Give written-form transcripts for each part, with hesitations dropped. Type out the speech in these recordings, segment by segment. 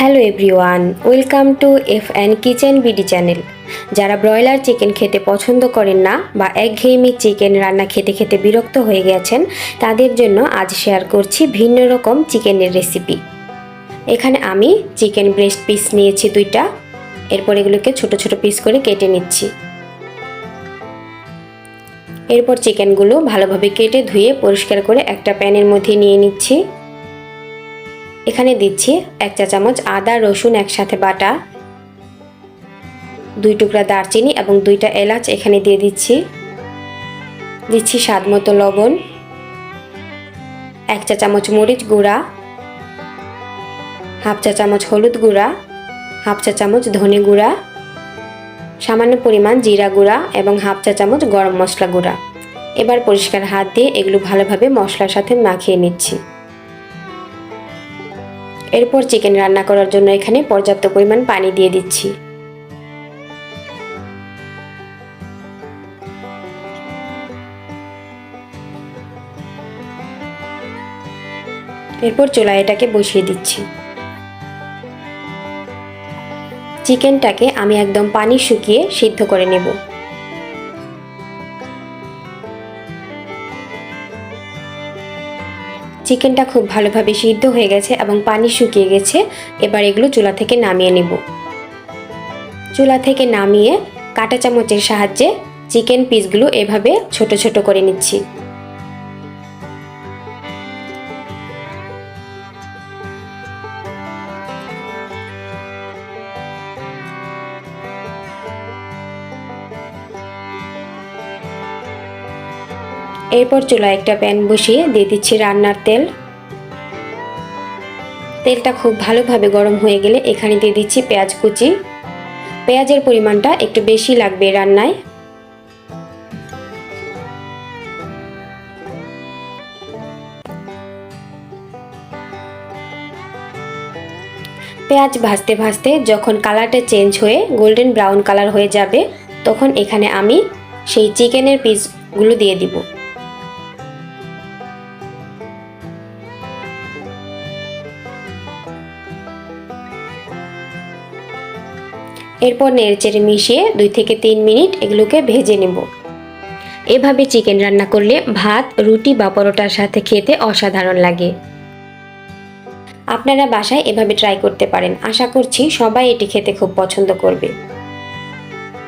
Hello everyone, welcome to FN kitchen BD channel. যারা broiler chicken খেতে পছন্দ করেন না বা একঘেয়েমি চিকেন রান্না খেতে খেতে বিরক্ত হয়ে গেছেন, তাদের জন্য আজ শেয়ার করছি ভিন্ন রকম চিকেনের রেসিপি। এখানে আমি চিকেন ব্রেস্ট পিস নিয়েছি 2টা। এরপর এগুলোকে ছোট ছোট পিস করে কেটে নিচ্ছি। এরপর চিকেনগুলো ভালোভাবে কেটে ধুয়ে পরিষ্কার করে একটা প্যানের মধ্যে নিয়ে নিচ্ছি। এখানে দিচ্ছি 1 চা চামচ আদা রসুন একসাথে বাটা, 2 টুকরা দারচিনি এবং 2টা এলাচ এখানে দিয়ে দিচ্ছি স্বাদ মতো লবণ, 1 চা চামচ মরিচ গুঁড়া, হাফ চা চামচ হলুদ গুঁড়া, হাফ চা চামচ ধনে গুঁড়া, সামান্য পরিমাণ জিরা গুঁড়া এবং হাফ চা চামচ গরম মশলা গুঁড়া। এবার পরিষ্কার হাত দিয়ে এগুলো ভালোভাবে মশলার সাথে মাখিয়ে নিচ্ছি। এরপর চিকেন রান্না করার জন্য এখানে পর্যাপ্ত পরিমাণ পানি দিয়ে দিচ্ছি। এরপর চুলায় এটাকে বসিয়ে দিচ্ছি। চিকেনটাকে আমি একদম পানি শুকিয়ে সিদ্ধ করে নেব। চিকেনটা খুব ভালোভাবে সিদ্ধ হয়ে গেছে এবং পানি শুকিয়ে গেছে। এবার এগুলো চুলা থেকে নামিয়ে নেব। চুলা থেকে নামিয়ে কাঁটা চামচের সাহায্যে চিকেন পিসগুলো এভাবে ছোট ছোট করে নিচ্ছি। এরপর চুলায় একটা প্যান বসিয়ে দিয়ে দিচ্ছি রান্নার তেল। তেলটা খুব ভালোভাবে গরম হয়ে গেলে এখানে দিয়ে দিচ্ছি পেঁয়াজ কুচি। পেঁয়াজের পরিমাণটা একটু বেশি লাগবে রান্নায়। পেঁয়াজ ভাজতে ভাজতে যখন কালারটা চেঞ্জ হয়ে গোল্ডেন ব্রাউন কালার হয়ে যাবে, তখন এখানে আমি সেই চিকেনের পিসগুলো দিয়ে দিব। এরপর নেড়েচেড়ে মিশিয়ে 2 থেকে 3 মিনিট এগুলোকে ভেজে নেব। এভাবে চিকেন রান্না করলে ভাত, রুটি বা পরোটার সাথে খেতে অসাধারণ লাগে। আপনারা বাসায় এভাবে ট্রাই করতে পারেন। আশা করছি সবাই এটি খেতে খুব পছন্দ করবে।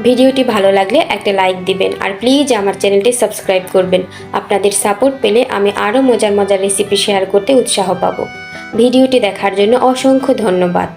ভিডিওটি ভালো লাগলে একটা লাইক দিবেন আর প্লিজ আমার চ্যানেলটি সাবস্ক্রাইব করবেন। আপনাদের সাপোর্ট পেলে আমি আরও মজার মজার রেসিপি শেয়ার করতে উৎসাহ পাবো। ভিডিওটি দেখার জন্য অসংখ্য ধন্যবাদ।